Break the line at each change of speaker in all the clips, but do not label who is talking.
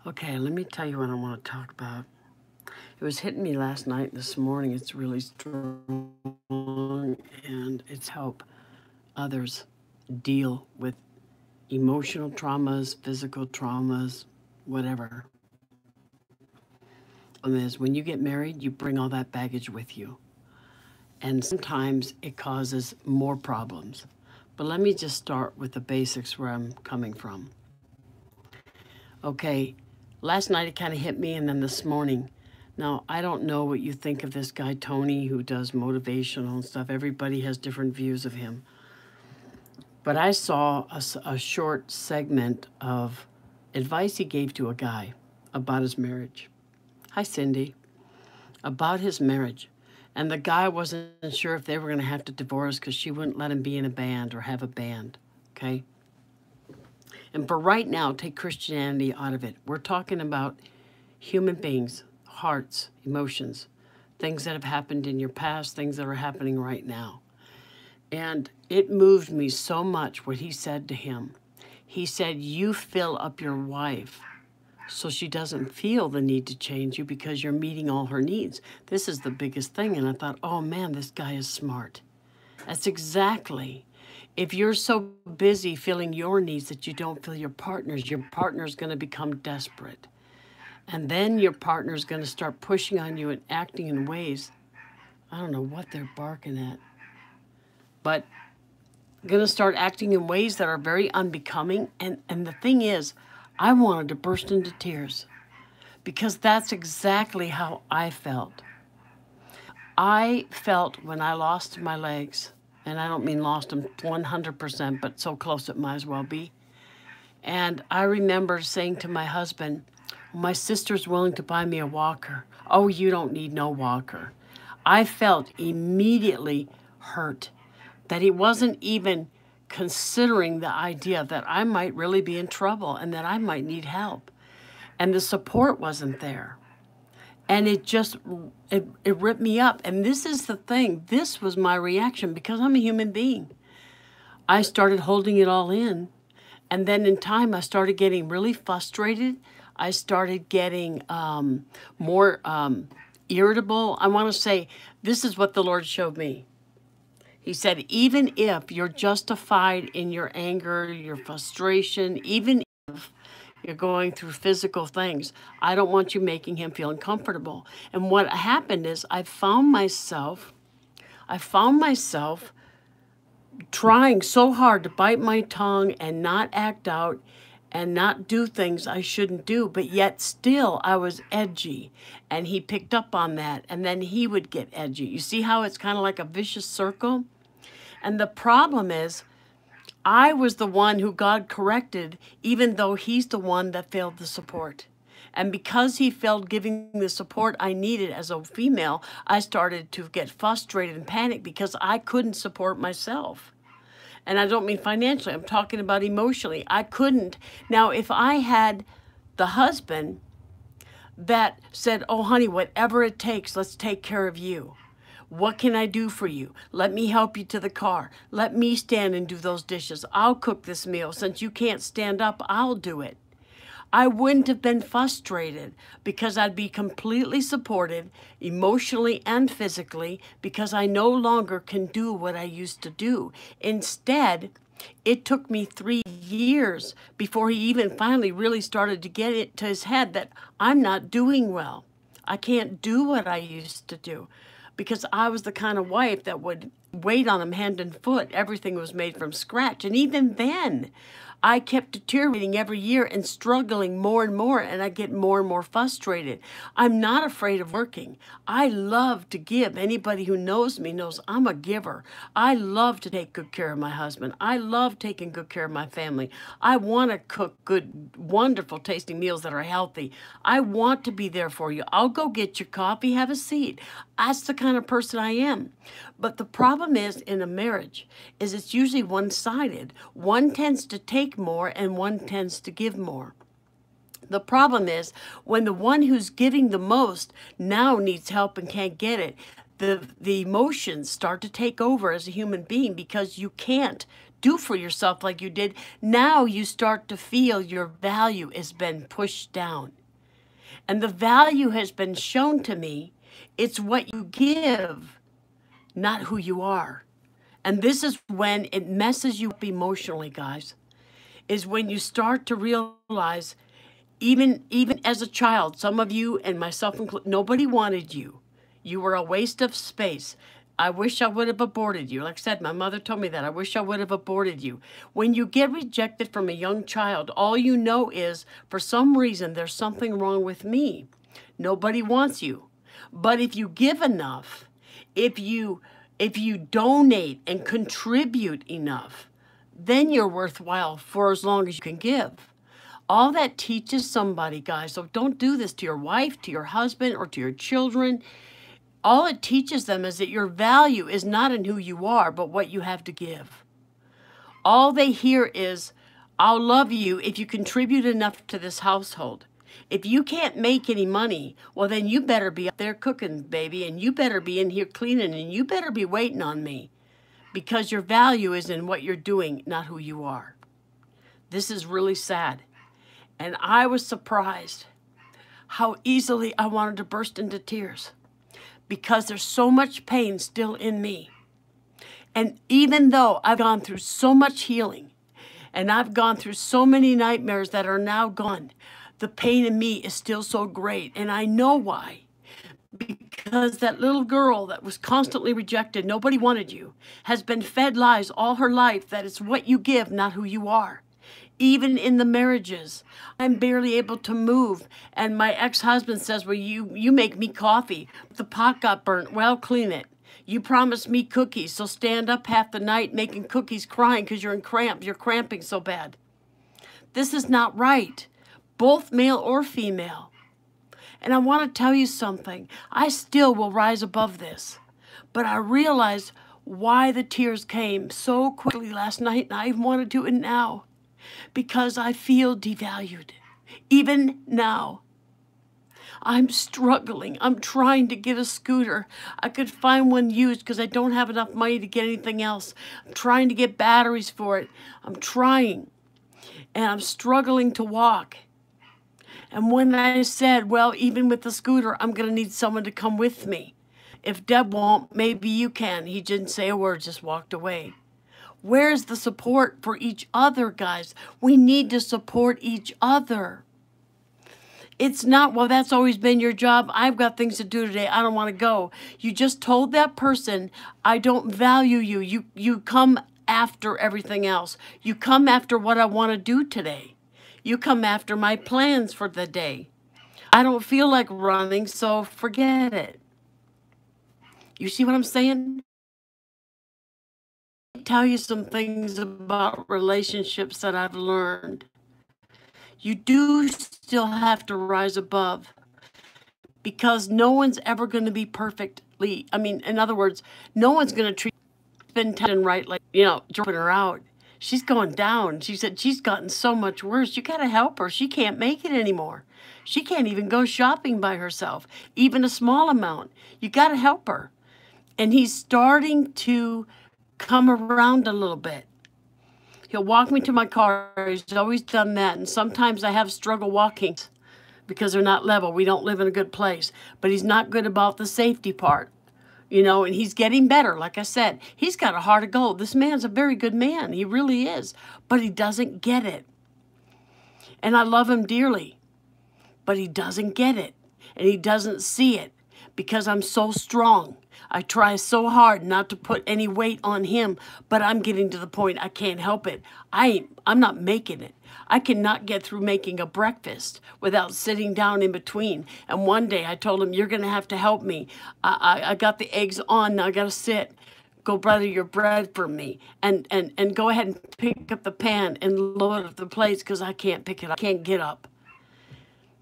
Okay, let me tell you what I want to talk about. It was hitting me last night and this morning. It's really strong and it's help others deal with emotional traumas, physical traumas, whatever. And is when you get married, you bring all that baggage with you. And sometimes it causes more problems. But let me just start with the basics where I'm coming from. Okay, last night it kind of hit me, and then this morning. Now, I don't know what you think of this guy, Tony, who does motivational and stuff. Everybody has different views of him. But I saw a short segment of advice he gave to a guy about his marriage. Hi, Cindy. About his marriage. And the guy wasn't sure if they were going to have to divorce because she wouldn't let him be in a band or have a band. Okay? And for right now, take Christianity out of it. We're talking about human beings, hearts, emotions, things that have happened in your past, things that are happening right now. And it moved me so much what he said to him. He said, you fill up your wife so she doesn't feel the need to change you because you're meeting all her needs. This is the biggest thing. And I thought, oh man, this guy is smart. That's exactly. If you're so busy filling your needs that you don't fill your partner's going to become desperate. And then your partner's going to start pushing on you and acting in ways, I don't know what they're barking at, but going to start acting in ways that are very unbecoming. And the thing is, I wanted to burst into tears because that's exactly how I felt. I felt when I lost my legs, and I don't mean lost them 100%, but so close it might as well be. And I remember saying to my husband, my sister's willing to buy me a walker. Oh, you don't need no walker. I felt immediately hurt that he wasn't even considering the idea that I might really be in trouble and that I might need help. And the support wasn't there. And it just, it ripped me up. And this is the thing. This was my reaction because I'm a human being. I started holding it all in. And then in time, I started getting really frustrated. I started getting more irritable. I want to say, this is what the Lord showed me. He said, even if you're justified in your anger, your frustration, even if you're going through physical things, I don't want you making him feel uncomfortable. And what happened is I found myself trying so hard to bite my tongue and not act out and not do things I shouldn't do, but yet still I was edgy. And he picked up on that, and then he would get edgy. You see how it's kind of like a vicious circle? And the problem is, I was the one who God corrected, even though he's the one that failed the support. And because he failed giving the support I needed as a female, I started to get frustrated and panic because I couldn't support myself. And I don't mean financially, I'm talking about emotionally. I couldn't. Now, if I had the husband that said, oh, honey, whatever it takes, let's take care of you. What can I do for you? Let me help you to the car. Let me stand and do those dishes. I'll cook this meal. Since you can't stand up, I'll do it. I wouldn't have been frustrated because I'd be completely supported emotionally and physically because I no longer can do what I used to do. Instead, it took me 3 years before he even finally really started to get it to his head that I'm not doing well. I can't do what I used to do because I was the kind of wife that would wait on him hand and foot. Everything was made from scratch. And even then, I kept deteriorating every year and struggling more and more, and I get more and more frustrated. I'm not afraid of working. I love to give. Anybody who knows me knows I'm a giver. I love to take good care of my husband. I love taking good care of my family. I want to cook good, wonderful tasting meals that are healthy. I want to be there for you. I'll go get your coffee, have a seat. That's the kind of person I am. But the problem is in a marriage is it's usually one-sided. One tends to take more and one tends to give more. The problem is when the one who's giving the most now needs help and can't get it, the emotions start to take over as a human being because you can't do for yourself like you did, now you start to feel your value has been pushed down. And the value has been shown to me. It's what you give, not who you are. And this is when it messes you up emotionally, guys, is when you start to realize, even as a child, some of you and myself included, nobody wanted you. You were a waste of space. I wish I would have aborted you. Like I said, my mother told me that. I wish I would have aborted you. When you get rejected from a young child, all you know is, for some reason, there's something wrong with me. Nobody wants you. But if you give enough, if you donate and contribute enough, then you're worthwhile for as long as you can give. All that teaches somebody, guys, so don't do this to your wife, to your husband, or to your children. All it teaches them is that your value is not in who you are, but what you have to give. All they hear is, I'll love you if you contribute enough to this household. If you can't make any money, well, then you better be up there cooking, baby, and you better be in here cleaning, and you better be waiting on me, because your value is in what you're doing, not who you are. This is really sad. And I was surprised how easily I wanted to burst into tears, because there's so much pain still in me. And even though I've gone through so much healing, and I've gone through so many nightmares that are now gone, the pain in me is still so great. And I know why. Because that little girl that was constantly rejected, nobody wanted you, has been fed lies all her life that it's what you give, not who you are. Even in the marriages, I'm barely able to move. And my ex-husband says, well, you make me coffee. The pot got burnt. Well, clean it. You promised me cookies, so stand up half the night making cookies crying because you're in cramps. You're cramping so bad. This is not right, both male or female. And I want to tell you something. I still will rise above this. But I realized why the tears came so quickly last night, and I even want to do it now. Because I feel devalued. Even now, I'm struggling. I'm trying to get a scooter. I could find one used because I don't have enough money to get anything else. I'm trying to get batteries for it. I'm trying. And I'm struggling to walk. And when I said, well, even with the scooter, I'm going to need someone to come with me. If Deb won't, maybe you can. He didn't say a word, just walked away. Where's the support for each other, guys? We need to support each other. It's not, well, that's always been your job. I've got things to do today. I don't want to go. You just told that person, I don't value you. You come after everything else. You come after what I want to do today. You come after my plans for the day. I don't feel like running, so forget it. You see what I'm saying? Tell you some things about relationships that I've learned. You do still have to rise above, because no one's ever going to be perfectly, in other words, no one's going to treat Ben right, like, dropping her out. She's going down. She said she's gotten so much worse. You got to help her. She can't make it anymore. She can't even go shopping by herself, even a small amount. You got to help her. And he's starting to come around a little bit. He'll walk me to my car. He's always done that. And sometimes I have struggle walking because they're not level. We don't live in a good place. But he's not good about the safety part. And he's getting better. Like I said, he's got a heart of gold. This man's a very good man. He really is. But he doesn't get it. And I love him dearly. But he doesn't get it. And he doesn't see it because I'm so strong. I try so hard not to put any weight on him, but I'm getting to the point I can't help it. I'm not making it. I cannot get through making a breakfast without sitting down in between. And one day I told him, you're going to have to help me. I got the eggs on. Now I got to sit. Go butter your bread for me. And go ahead and pick up the pan and load up the plates because I can't pick it up. I can't get up.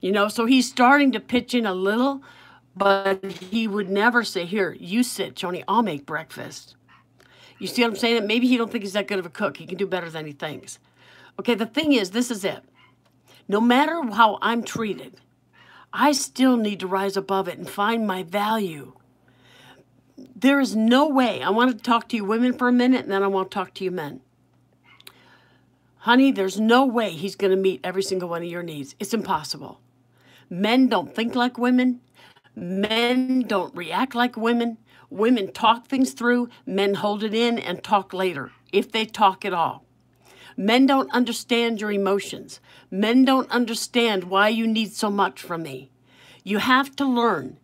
So he's starting to pitch in a little. But he would never say, here, you sit, Joni, I'll make breakfast. You see what I'm saying? Maybe he don't think he's that good of a cook. He can do better than he thinks. Okay, the thing is, this is it. No matter how I'm treated, I still need to rise above it and find my value. There is no way. I want to talk to you women for a minute, and then I want to talk to you men. Honey, there's no way he's going to meet every single one of your needs. It's impossible. Men don't think like women. Men don't react like women. Women talk things through. Men hold it in and talk later, if they talk at all. Men don't understand your emotions. Men don't understand why you need so much from me. You have to learn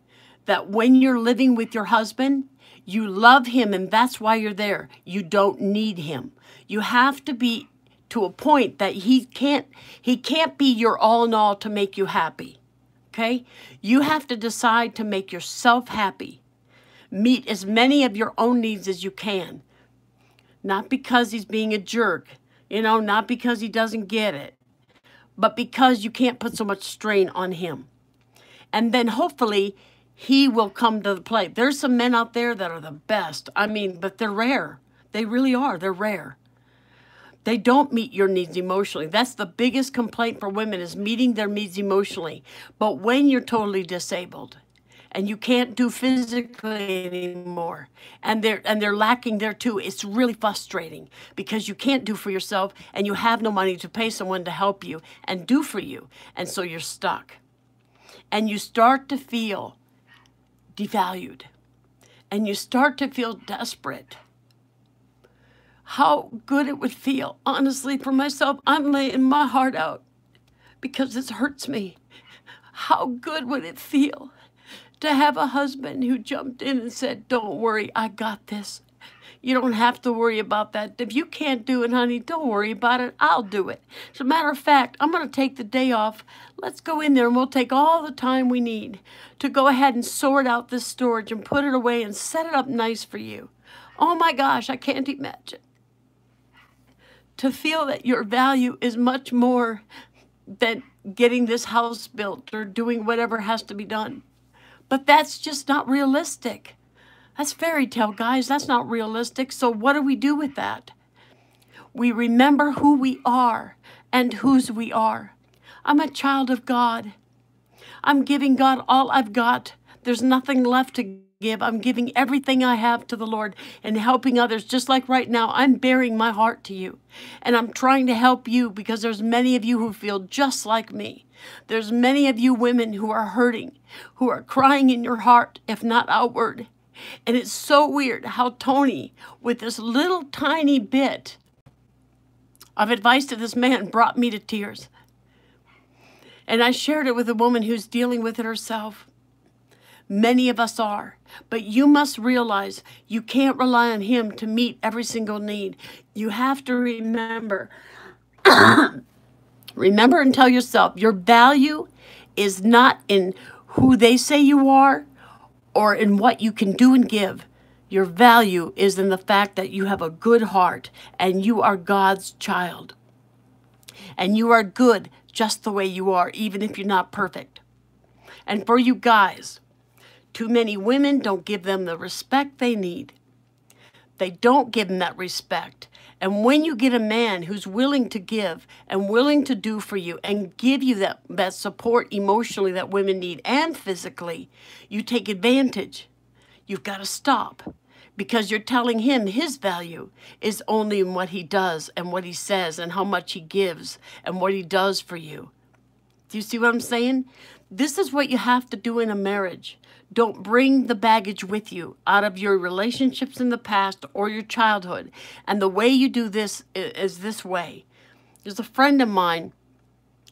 that when you're living with your husband, you love him and that's why you're there. You don't need him. You have to be to a point that he can't be your all in all to make you happy. Okay? You have to decide to make yourself happy. Meet as many of your own needs as you can. Not because he's being a jerk, not because he doesn't get it, but because you can't put so much strain on him. And then hopefully he will come to the plate. There's some men out there that are the best. But they're rare. They really are. They're rare. They don't meet your needs emotionally. That's the biggest complaint for women, is meeting their needs emotionally. But when you're totally disabled and you can't do physically anymore, and they're lacking there too, it's really frustrating because you can't do for yourself and you have no money to pay someone to help you and do for you. And so you're stuck. And you start to feel devalued. And you start to feel desperate. How good it would feel, honestly, for myself. I'm laying my heart out because this hurts me. How good would it feel to have a husband who jumped in and said, don't worry, I got this. You don't have to worry about that. If you can't do it, honey, don't worry about it. I'll do it. As a matter of fact, I'm going to take the day off. Let's go in there and we'll take all the time we need to go ahead and sort out this storage and put it away and set it up nice for you. Oh my gosh, I can't imagine. To feel that your value is much more than getting this house built or doing whatever has to be done. But that's just not realistic. That's fairy tale, guys. That's not realistic. So what do we do with that? We remember who we are and whose we are. I'm a child of God. I'm giving God all I've got. There's nothing left to give. I'm giving everything I have to the Lord and helping others. Just like right now, I'm bearing my heart to you. And I'm trying to help you because there's many of you who feel just like me. There's many of you women who are hurting, who are crying in your heart, if not outward. And it's so weird how Tony, with this little tiny bit of advice to this man, brought me to tears. And I shared it with a woman who's dealing with it herself. Many of us are. But you must realize you can't rely on him to meet every single need. You have to remember, remember and tell yourself, your value is not in who they say you are or in what you can do and give. Your value is in the fact that you have a good heart and you are God's child. And you are good just the way you are, even if you're not perfect. And for you guys, too many women don't give them the respect they need. They don't give them that respect. And when you get a man who's willing to give and willing to do for you and give you that support emotionally that women need and physically, you take advantage. You've got to stop because you're telling him his value is only in what he does and what he says and how much he gives and what he does for you. Do you see what I'm saying? This is what you have to do in a marriage. Don't bring the baggage with you out of your relationships in the past or your childhood. And the way you do this is this way. There's a friend of mine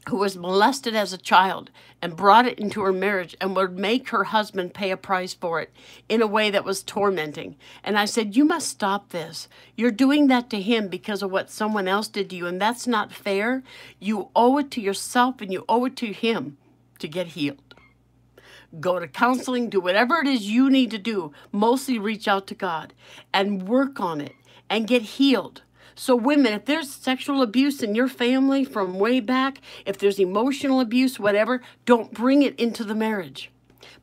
who was molested as a child and brought it into her marriage and would make her husband pay a price for it in a way that was tormenting. And I said, you must stop this. You're doing that to him because of what someone else did to you, and that's not fair. You owe it to yourself and you owe it to him to get healed. Go to counseling, do whatever it is you need to do. Mostly reach out to God and work on it and get healed. So women, if there's sexual abuse in your family from way back, if there's emotional abuse, whatever, don't bring it into the marriage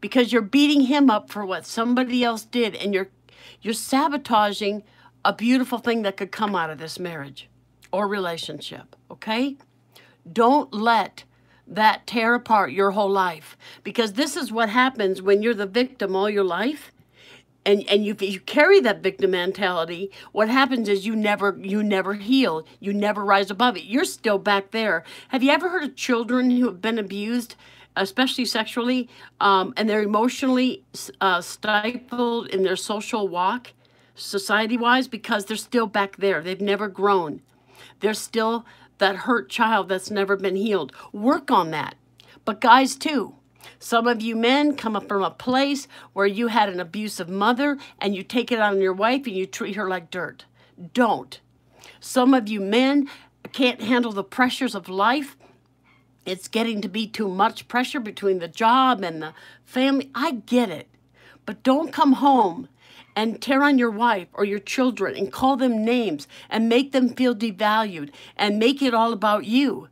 because you're beating him up for what somebody else did and you're sabotaging a beautiful thing that could come out of this marriage or relationship, okay? Don't let that tear apart your whole life because this is what happens when you're the victim all your life. And if you carry that victim mentality, what happens is you never heal. You never rise above it. You're still back there. Have you ever heard of children who have been abused, especially sexually, and they're emotionally stifled in their social walk, society-wise, because they're still back there. They've never grown. They're still that hurt child that's never been healed. Work on that. But guys, too. Some of you men come up from a place where you had an abusive mother and you take it on your wife and you treat her like dirt. Don't. Some of you men can't handle the pressures of life. It's getting to be too much pressure between the job and the family. I get it. But don't come home and tear on your wife or your children and call them names and make them feel devalued and make it all about you.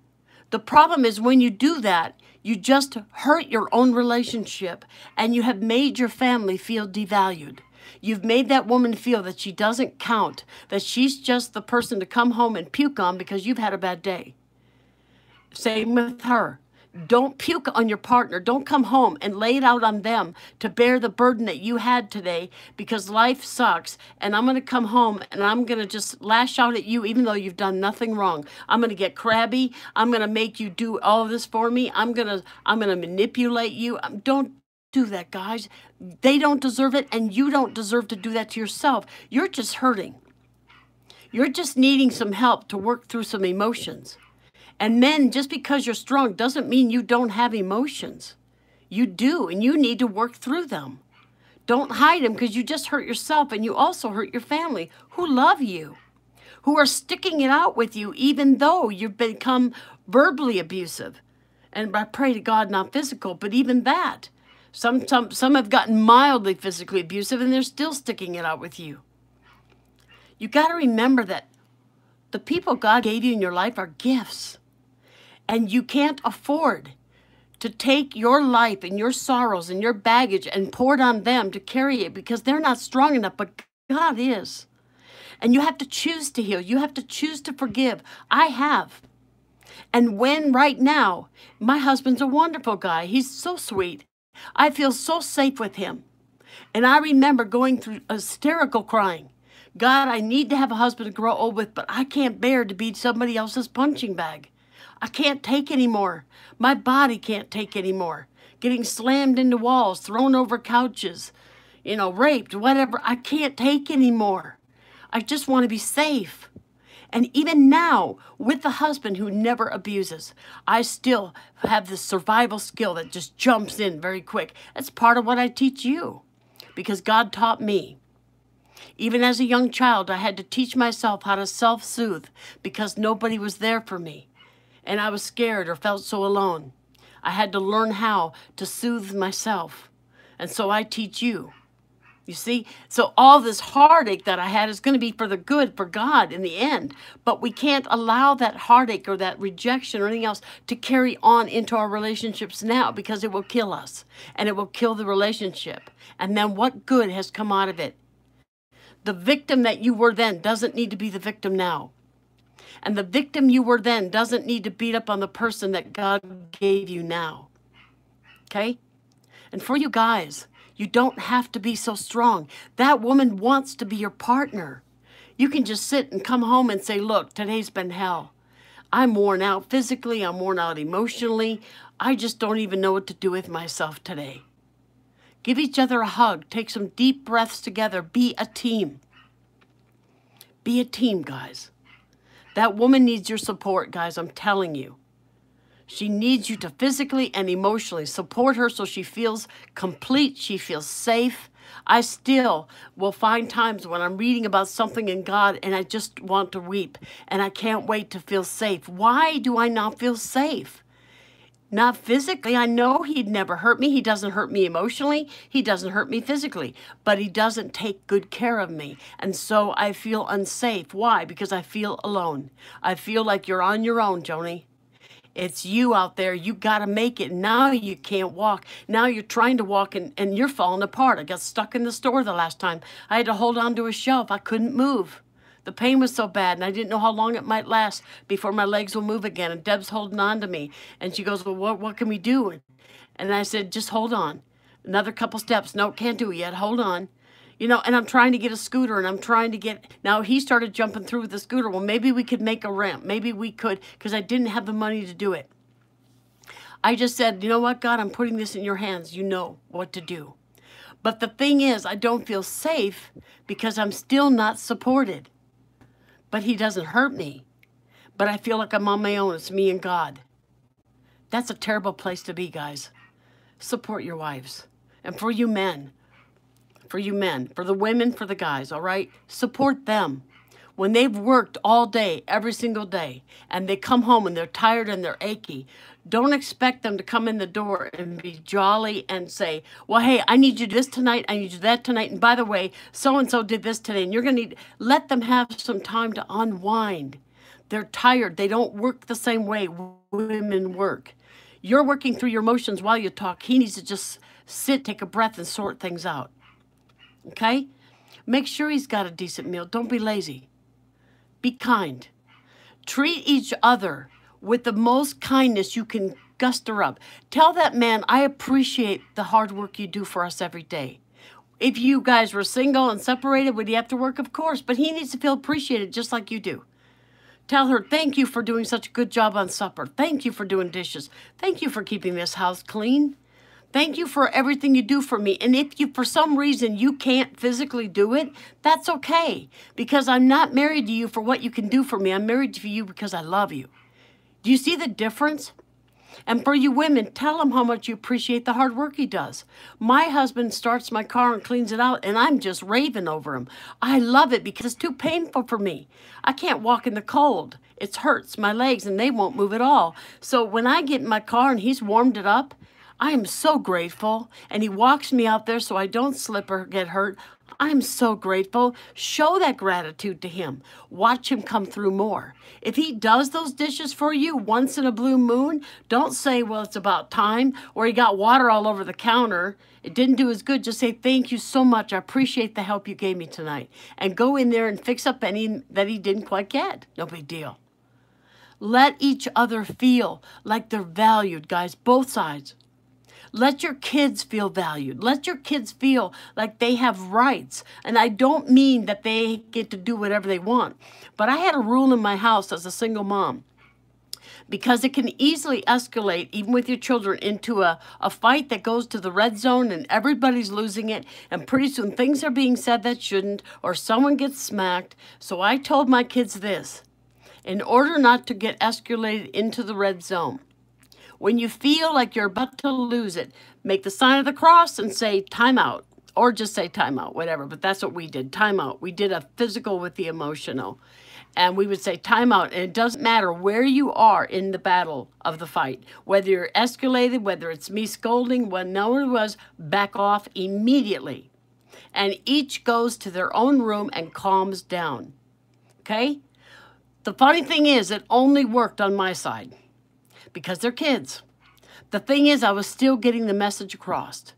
The problem is when you do that, you just hurt your own relationship and you have made your family feel devalued. You've made that woman feel that she doesn't count, that she's just the person to come home and puke on because you've had a bad day. Same with her. Don't puke on your partner. Don't come home and lay it out on them to bear the burden that you had today because life sucks. And I'm going to come home and I'm going to just lash out at you even though you've done nothing wrong. I'm going to get crabby. I'm going to make you do all of this for me. I'm going to manipulate you. Don't do that, guys. They don't deserve it and you don't deserve to do that to yourself. You're just hurting. You're just needing some help to work through some emotions. And men, just because you're strong doesn't mean you don't have emotions. You do, and you need to work through them. Don't hide them because you just hurt yourself and you also hurt your family who love you, who are sticking it out with you even though you've become verbally abusive. And I pray to God not physical, but even that. Some have gotten mildly physically abusive and they're still sticking it out with you. You got to remember that the people God gave you in your life are gifts. And you can't afford to take your life and your sorrows and your baggage and pour it on them to carry it because they're not strong enough, but God is. And you have to choose to heal. You have to choose to forgive. I have. And when right now, my husband's a wonderful guy. He's so sweet. I feel so safe with him. And I remember going through hysterical crying. God, I need to have a husband to grow old with, but I can't bear to be somebody else's punching bag. I can't take anymore. My body can't take anymore. Getting slammed into walls, thrown over couches, raped, whatever. I can't take anymore. I just want to be safe. And even now, with a husband who never abuses, I still have this survival skill that just jumps in very quick. That's part of what I teach you because God taught me. Even as a young child, I had to teach myself how to self-soothe because nobody was there for me. And I was scared or felt so alone. I had to learn how to soothe myself. And so I teach you. You see? So all this heartache that I had is going to be for the good, for God in the end. But we can't allow that heartache or that rejection or anything else to carry on into our relationships now because it will kill us. And it will kill the relationship. And then what good has come out of it? The victim that you were then doesn't need to be the victim now. And the victim you were then doesn't need to beat up on the person that God gave you now. Okay? And for you guys, you don't have to be so strong. That woman wants to be your partner. You can just sit and come home and say, look, today's been hell. I'm worn out physically. I'm worn out emotionally. I just don't even know what to do with myself today. Give each other a hug. Take some deep breaths together. Be a team. Be a team, guys. That woman needs your support, guys, I'm telling you. She needs you to physically and emotionally support her so she feels complete, she feels safe. I still will find times when I'm reading about something in God and I just want to weep and I can't wait to feel safe. Why do I not feel safe? Not physically. I know he'd never hurt me. He doesn't hurt me emotionally. He doesn't hurt me physically. But he doesn't take good care of me. And so I feel unsafe. Why? Because I feel alone. I feel like you're on your own, Joni. It's you out there. You got to make it. Now you can't walk. Now you're trying to walk and you're falling apart. I got stuck in the store the last time. I had to hold on to a shelf. I couldn't move. The pain was so bad, and I didn't know how long it might last before my legs will move again. And Deb's holding on to me. And she goes, well, what can we do? And I said, just hold on. Another couple steps. No, can't do it yet. Hold on. You know, and I'm trying to get a scooter, and I'm trying to get, now he started jumping through with the scooter. Well, maybe we could make a ramp. Maybe we could, because I didn't have the money to do it. I just said, you know what, God, I'm putting this in your hands. You know what to do. But the thing is, I don't feel safe because I'm still not supported. But he doesn't hurt me. But I feel like I'm on my own. It's me and God. That's a terrible place to be, guys. Support your wives. And for you men, for the women, for the guys, all right? Support them. When they've worked all day, every single day, and they come home and they're tired and they're achy, don't expect them to come in the door and be jolly and say, well, hey, I need you to do this tonight, I need you to do that tonight, and by the way, so-and-so did this today, and you're going to need, let them have some time to unwind. They're tired. They don't work the same way women work. You're working through your emotions while you talk. He needs to just sit, take a breath, and sort things out. Okay? Make sure he's got a decent meal. Don't be lazy. Be kind. Treat each other with the most kindness you can guster up. Tell that man, I appreciate the hard work you do for us every day. If you guys were single and separated, would he have to work? Of course, but he needs to feel appreciated just like you do. Tell her, thank you for doing such a good job on supper. Thank you for doing dishes. Thank you for keeping this house clean. Thank you for everything you do for me. And if you, for some reason, you can't physically do it, that's okay. Because I'm not married to you for what you can do for me. I'm married to you because I love you. Do you see the difference? And for you women, tell him how much you appreciate the hard work he does. My husband starts my car and cleans it out, and I'm just raving over him. I love it because it's too painful for me. I can't walk in the cold. It hurts my legs, and they won't move at all. So when I get in my car and he's warmed it up, I am so grateful. And he walks me out there so I don't slip or get hurt. I'm so grateful. Show that gratitude to him. Watch him come through more. If he does those dishes for you once in a blue moon, don't say, well, it's about time, or he got water all over the counter. It didn't do as good. Just say, thank you so much. I appreciate the help you gave me tonight. And go in there and fix up any that he didn't quite get. No big deal. Let each other feel like they're valued, guys, both sides. Let your kids feel valued. Let your kids feel like they have rights. And I don't mean that they get to do whatever they want. But I had a rule in my house as a single mom, because it can easily escalate, even with your children, into a fight that goes to the red zone and everybody's losing it. And pretty soon things are being said that shouldn't, or someone gets smacked. So I told my kids this: in order not to get escalated into the red zone, when you feel like you're about to lose it, make the sign of the cross and say time out, or just say time out, whatever. But that's what we did, time out. We did a physical with the emotional. And we would say time out. And it doesn't matter where you are in the battle of the fight, whether you're escalated, whether it's me scolding, when no one was, back off immediately. And each goes to their own room and calms down. Okay? The funny thing is, it only worked on my side, because they're kids. The thing is, I was still getting the message across.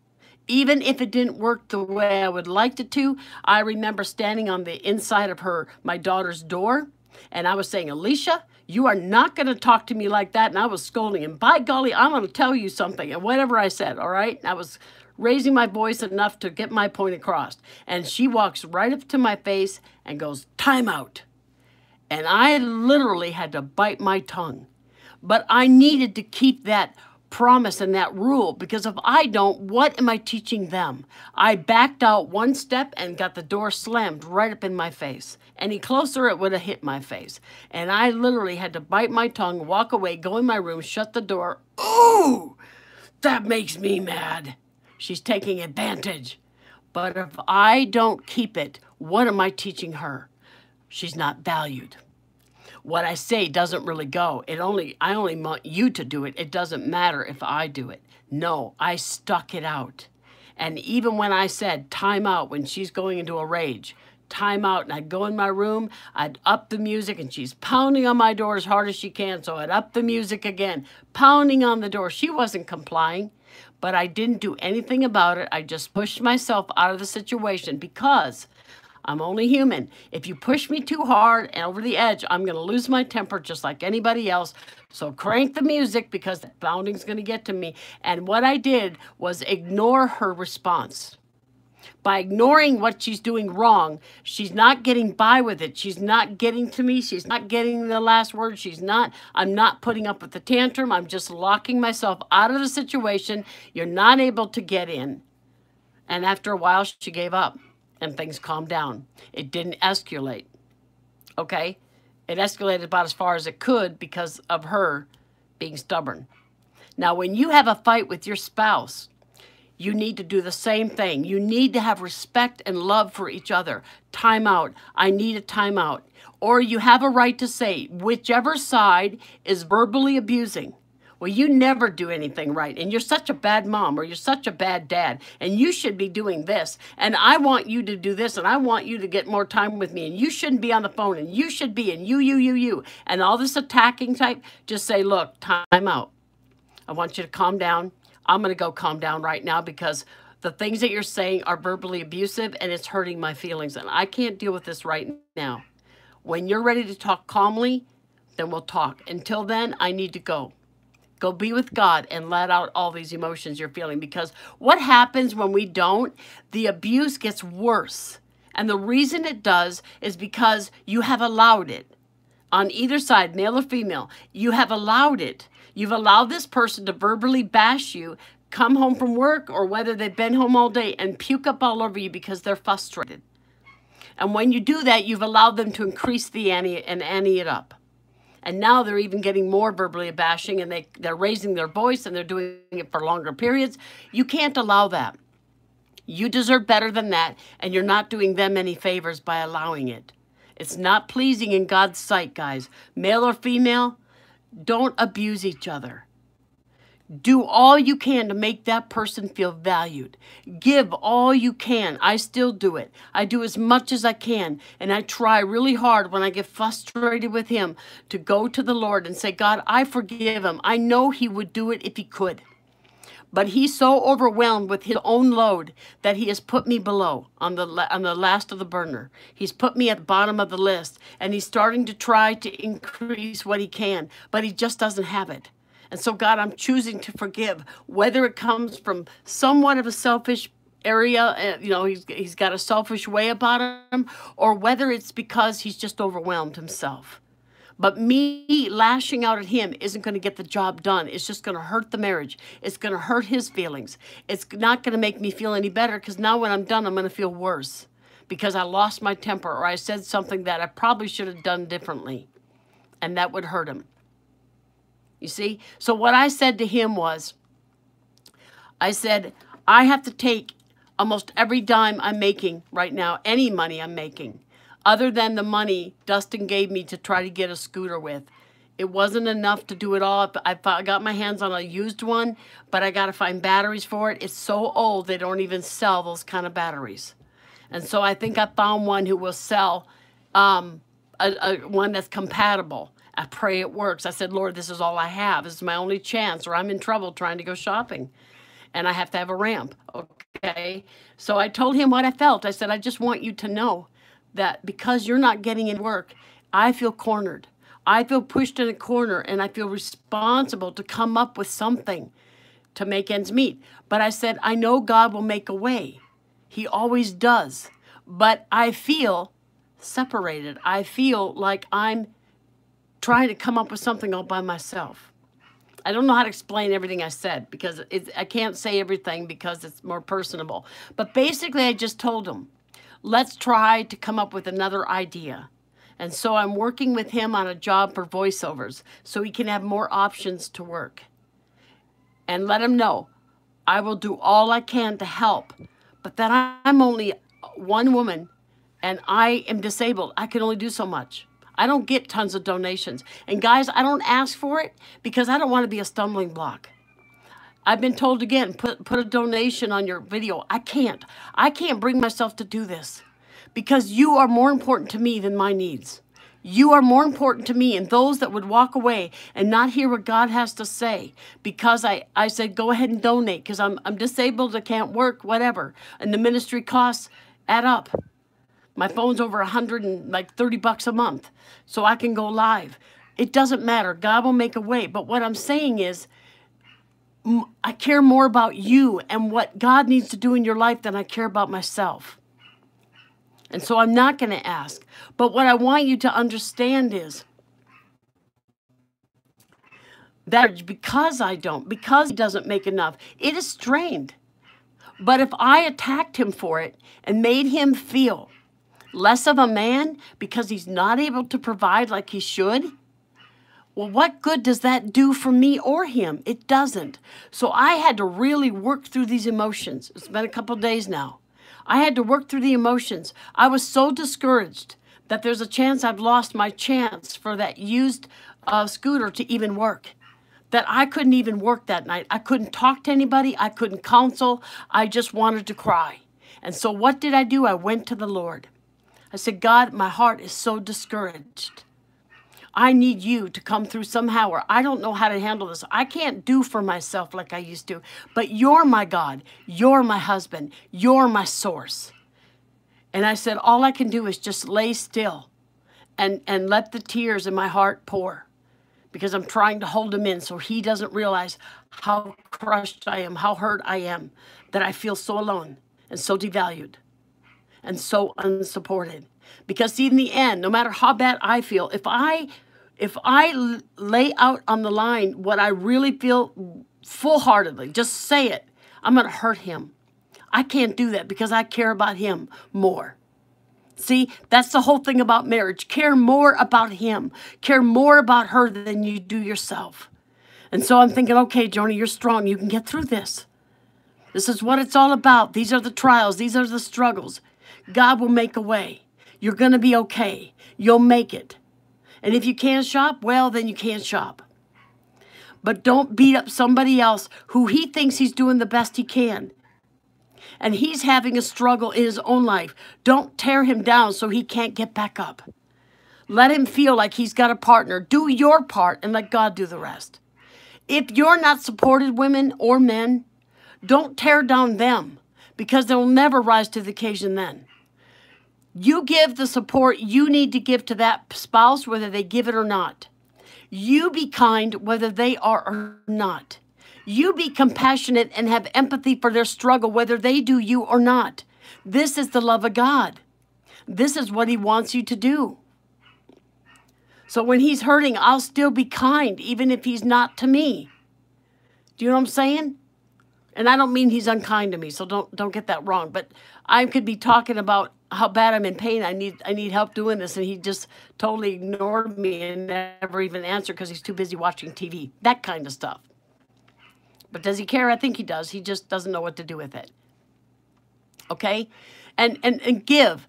Even if it didn't work the way I would like it to, I remember standing on the inside of my daughter's door, and I was saying, Alicia, you are not going to talk to me like that. And I was scolding, and by golly, I'm going to tell you something, and whatever I said, all right? And I was raising my voice enough to get my point across. And she walks right up to my face and goes, time out. And I literally had to bite my tongue. But I needed to keep that promise and that rule, because if I don't, what am I teaching them? I backed out one step and got the door slammed right up in my face. Any closer, it would have hit my face. And I literally had to bite my tongue, walk away, go in my room, shut the door. Ooh, that makes me mad. She's taking advantage. But if I don't keep it, what am I teaching her? She's not valued. What I say doesn't really go. I only want you to do it. It doesn't matter if I do it. No, I stuck it out. And even when I said time out, when she's going into a rage, time out, and I'd go in my room, I'd up the music, and she's pounding on my door as hard as she can, so I'd up the music again, pounding on the door. She wasn't complying, but I didn't do anything about it. I just pushed myself out of the situation, because I'm only human. If you push me too hard and over the edge, I'm going to lose my temper just like anybody else. So crank the music, because the pounding's going to get to me. And what I did was ignore her response. By ignoring what she's doing wrong, she's not getting by with it. She's not getting to me. She's not getting the last word. I'm not putting up with the tantrum. I'm just locking myself out of the situation. You're not able to get in. And after a while, she gave up and things calmed down. It didn't escalate. Okay? It escalated about as far as it could because of her being stubborn. Now, when you have a fight with your spouse, you need to do the same thing. You need to have respect and love for each other. Time out. I need a timeout. Or you have a right to say, whichever side is verbally abusing, well, you never do anything right, and you're such a bad mom, or you're such a bad dad, and you should be doing this, and I want you to do this, and I want you to get more time with me, and you shouldn't be on the phone, and you should be, and you, and all this attacking type. Just say, look, time out. I want you to calm down. I'm going to go calm down right now because the things that you're saying are verbally abusive and it's hurting my feelings. And I can't deal with this right now. When you're ready to talk calmly, then we'll talk. Until then, I need to go. Go be with God and let out all these emotions you're feeling. Because what happens when we don't, the abuse gets worse. And the reason it does is because you have allowed it. On either side, male or female, you have allowed it. You've allowed this person to verbally bash you, come home from work, or whether they've been home all day, and puke up all over you because they're frustrated. And when you do that, you've allowed them to increase the ante and ante it up. And now they're even getting more verbally bashing, and they're raising their voice, and they're doing it for longer periods. You can't allow that. You deserve better than that, and you're not doing them any favors by allowing it. It's not pleasing in God's sight, guys. Male or female, don't abuse each other. Do all you can to make that person feel valued. Give all you can. I still do it. I do as much as I can. And I try really hard when I get frustrated with him to go to the Lord and say, God, I forgive him. I know he would do it if he could. But he's so overwhelmed with his own load that he has put me below on the last of the burner. He's put me at the bottom of the list, and he's starting to try to increase what he can, but he just doesn't have it. And so, God, I'm choosing to forgive, whether it comes from somewhat of a selfish area, he's got a selfish way about him, or whether it's because he's just overwhelmed himself. But me lashing out at him isn't going to get the job done. It's just going to hurt the marriage. It's going to hurt his feelings. It's not going to make me feel any better, because now when I'm done, I'm going to feel worse because I lost my temper, or I said something that I probably should have done differently, and that would hurt him. You see? So what I said to him was, I said, I have to take almost every dime I'm making right now, any money I'm making, other than the money Dustin gave me to try to get a scooter with. It wasn't enough to do it all. I got my hands on a used one, but I got to find batteries for it. It's so old, they don't even sell those kind of batteries. And so I think I found one who will sell one that's compatible. I pray it works. I said, Lord, this is all I have. This is my only chance, or I'm in trouble trying to go shopping. And I have to have a ramp, okay? So I told him what I felt. I said, I just want you to know that because you're not getting in work, I feel cornered. I feel pushed in a corner, and I feel responsible to come up with something to make ends meet. But I said, I know God will make a way. He always does. But I feel separated. I feel like I'm trying to come up with something all by myself. I don't know how to explain everything I said, because I can't say everything because it's more personable. But basically, I just told him, let's try to come up with another idea. And so I'm working with him on a job for voiceovers so he can have more options to work. And let him know, I will do all I can to help, but that I'm only one woman and I am disabled. I can only do so much. I don't get tons of donations. And guys, I don't ask for it because I don't want to be a stumbling block. I've been told again, put a donation on your video. I can't. I can't bring myself to do this because you are more important to me than my needs. You are more important to me, and those that would walk away and not hear what God has to say because I said, go ahead and donate because I'm disabled, I can't work, whatever. And the ministry costs add up. My phone's over $130 a month, so I can go live. It doesn't matter. God will make a way. But what I'm saying is, I care more about you and what God needs to do in your life than I care about myself. And so I'm not going to ask. But what I want you to understand is that because he doesn't make enough, it is strained. But if I attacked him for it and made him feel less of a man because he's not able to provide like he should, well, what good does that do for me or him? It doesn't. So I had to really work through these emotions. It's been a couple days now. I had to work through the emotions. I was so discouraged that there's a chance I've lost my chance for that used scooter to even work. That I couldn't even work that night. I couldn't talk to anybody. I couldn't counsel. I just wanted to cry. And so what did I do? I went to the Lord. I said, God, my heart is so discouraged. I need you to come through somehow, or I don't know how to handle this. I can't do for myself like I used to. But you're my God. You're my husband. You're my source. And I said, all I can do is just lay still and let the tears in my heart pour, because I'm trying to hold him in so he doesn't realize how crushed I am, how hurt I am, that I feel so alone and so devalued and so unsupported. Because see, in the end, no matter how bad I feel, if I lay out on the line what I really feel full-heartedly, just say it, I'm going to hurt him. I can't do that because I care about him more. See, that's the whole thing about marriage. Care more about him. Care more about her than you do yourself. And so I'm thinking, okay, Joni, you're strong. You can get through this. This is what it's all about. These are the trials. These are the struggles. God will make a way. You're going to be okay. You'll make it. And if you can't shop, well, then you can't shop. But don't beat up somebody else who he thinks he's doing the best he can. And he's having a struggle in his own life. Don't tear him down so he can't get back up. Let him feel like he's got a partner. Do your part and let God do the rest. If you're not supported, women or men, don't tear down them, because they'll never rise to the occasion then. You give the support you need to give to that spouse, whether they give it or not. You be kind, whether they are or not. You be compassionate and have empathy for their struggle, whether they do you or not. This is the love of God. This is what he wants you to do. So when he's hurting, I'll still be kind, even if he's not to me. Do you know what I'm saying? And I don't mean he's unkind to me, so don't get that wrong. But I could be talking about how bad I'm in pain. I need help doing this, and he just totally ignored me and never even answered because he's too busy watching TV. That kind of stuff. But does he care? I think he does. He just doesn't know what to do with it. Okay? And give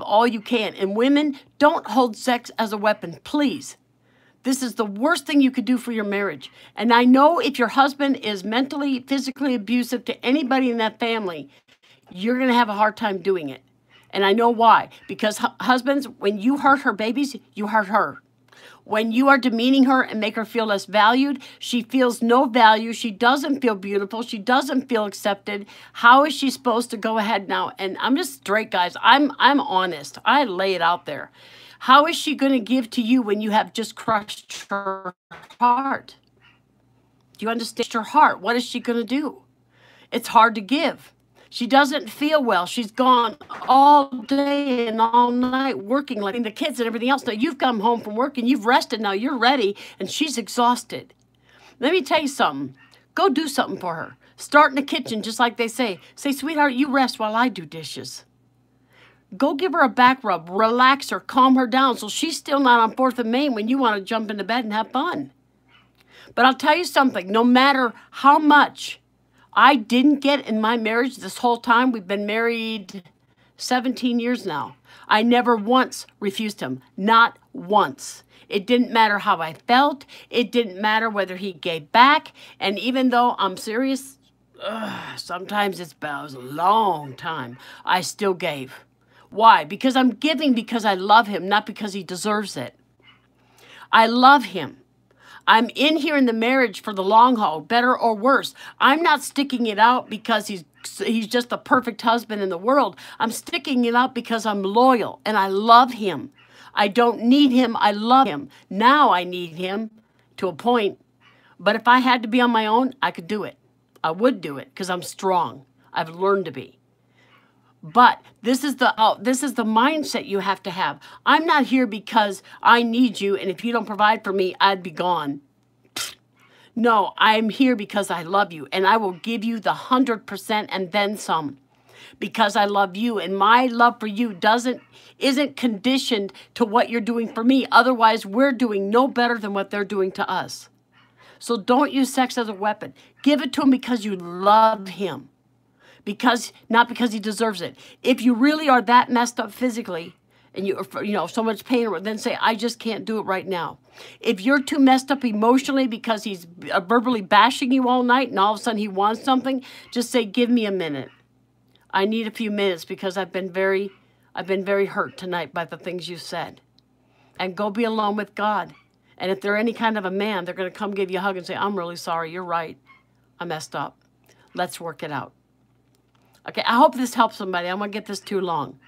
all you can. And women, don't hold sex as a weapon, please. This is the worst thing you could do for your marriage. And I know if your husband is mentally, physically abusive to anybody in that family, you're going to have a hard time doing it. And I know why. Because husbands, when you hurt her babies, you hurt her. When you are demeaning her and make her feel less valued, she feels no value. She doesn't feel beautiful. She doesn't feel accepted. How is she supposed to go ahead now? And I'm just straight, guys. I'm honest. I lay it out there. How is she going to give to you when you have just crushed her heart? Do you understand her heart? What is she going to do? It's hard to give. She doesn't feel well. She's gone all day and all night working, like the kids and everything else. Now, you've come home from work and you've rested. Now you're ready, and she's exhausted. Let me tell you something. Go do something for her. Start in the kitchen, just like they say. Say, sweetheart, you rest while I do dishes. Go give her a back rub. Relax her. Calm her down so she's still not on 4th of Main when you want to jump into bed and have fun. But I'll tell you something. No matter how much I didn't get in my marriage this whole time, we've been married 17 years now, I never once refused him. Not once. It didn't matter how I felt. It didn't matter whether he gave back. And even though I'm serious, sometimes it's about a long time, I still gave. Why? Because I'm giving because I love him, not because he deserves it. I love him. I'm in here in the marriage for the long haul, better or worse. I'm not sticking it out because he's just the perfect husband in the world. I'm sticking it out because I'm loyal and I love him. I don't need him. I love him. Now I need him to a point, But if I had to be on my own, I could do it. I would do it because I'm strong. I've learned to be. But this is the mindset you have to have. I'm not here because I need you, and if you don't provide for me, I'd be gone. No, I'm here because I love you, and I will give you the 100% and then some, because I love you, and my love for you isn't conditioned to what you're doing for me. Otherwise, we're doing no better than what they're doing to us. So don't use sex as a weapon. Give it to him because you love him. Not because he deserves it. If you really are that messed up physically and so much pain, then say, I just can't do it right now. If you're too messed up emotionally because he's verbally bashing you all night and all of a sudden he wants something, just say, give me a minute. I need a few minutes because I've been very hurt tonight by the things you said. And go be alone with God. And if they're any kind of a man, they're going to come give you a hug and say, I'm really sorry. You're right. I messed up. Let's work it out. Okay, I hope this helps somebody. I don't want to get this too long.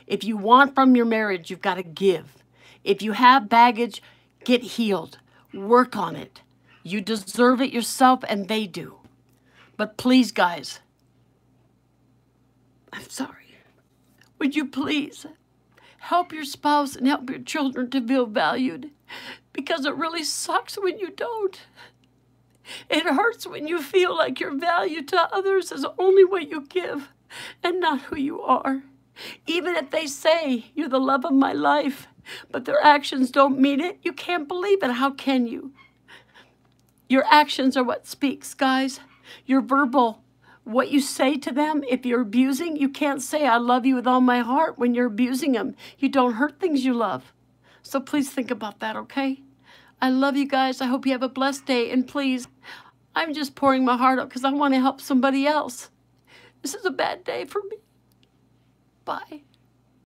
If you want from your marriage, you've got to give. If you have baggage, get healed. Work on it. You deserve it yourself, and they do. But please, guys, I'm sorry. Would you please help your spouse and help your children to feel valued? Because it really sucks when you don't. It hurts when you feel like your value to others is only what you give and not who you are. Even if they say you're the love of my life, but their actions don't mean it, you can't believe it. How can you? Your actions are what speaks, guys. Your verbal, what you say to them, if you're abusing, you can't say, I love you with all my heart when you're abusing them. You don't hurt things you love. So please think about that, okay? I love you guys. I hope you have a blessed day. And please, I'm just pouring my heart out because I want to help somebody else. This is a bad day for me. Bye.